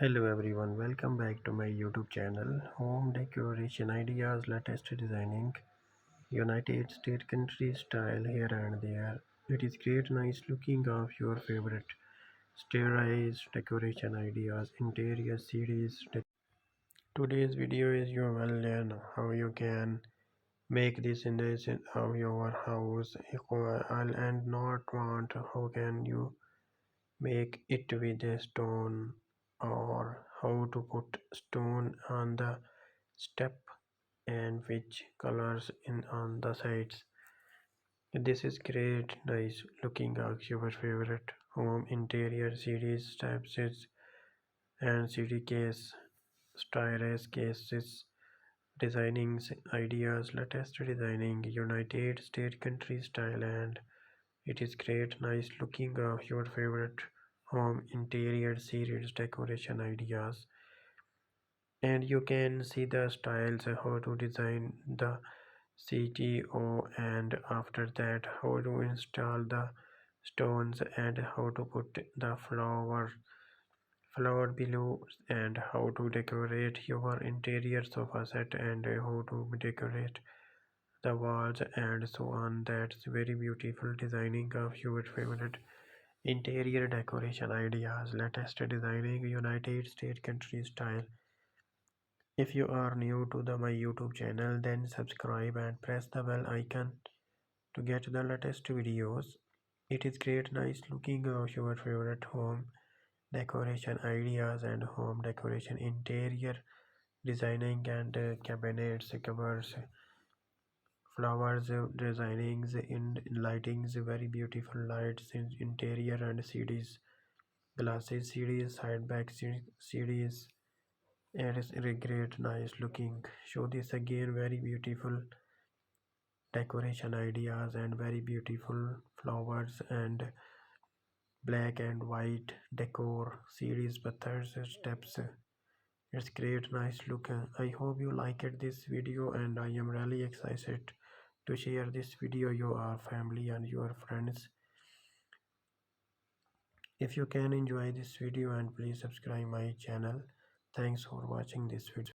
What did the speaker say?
Hello everyone, welcome back to my YouTube channel. Home decoration ideas, latest designing, United States country style here and there. It is great, nice looking of your favorite sterilized decoration ideas, interior series. Today's video is you will learn how you can make this in this of your house and not want how can you make it with a stone or how to put stone on the step and which colors in on the sides. This is great nice looking of your favorite home interior series steps and cd case stylus cases designing ideas latest designing United States country style, and it is great nice looking of your favorite home interior series decoration ideas, and you can see the styles how to design the CTO, and after that how to install the stones and how to put the flower below, and how to decorate your interior sofa set and how to decorate the walls and so on. That's very beautiful designing of your favorite interior decoration ideas, latest designing United States country style. If you are new to my YouTube channel, then subscribe and press the bell icon to get the latest videos. It is great nice looking of your favorite home decoration ideas and home decoration interior designing and cabinets, covers, flowers, designings in lightings, very beautiful lights in interior and CDs, glasses series, side back series, and it's a great nice looking. Show this again, very beautiful decoration ideas and very beautiful flowers and black and white decor series butters steps. It's great nice look. I hope you liked this video, and I am really excited to share this video your family and your friends. If you can enjoy this video, and please subscribe my channel. Thanks for watching this video.